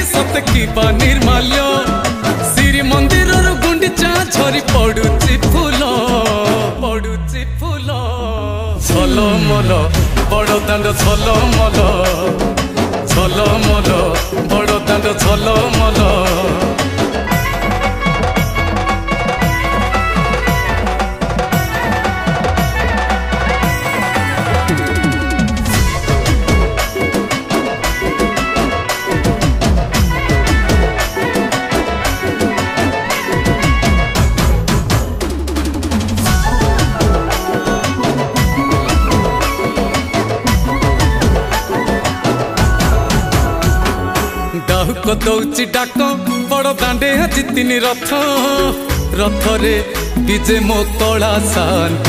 सत की निर्माल्य श्री मंदिर गुंडीचा झरी पड़ुची फूल छल मल बड़ दांड छल मल बड़ दांड छल मल डाहुक दौची डाक बड़ दांडे जितिनी रथ रे विजे मो कला शांत।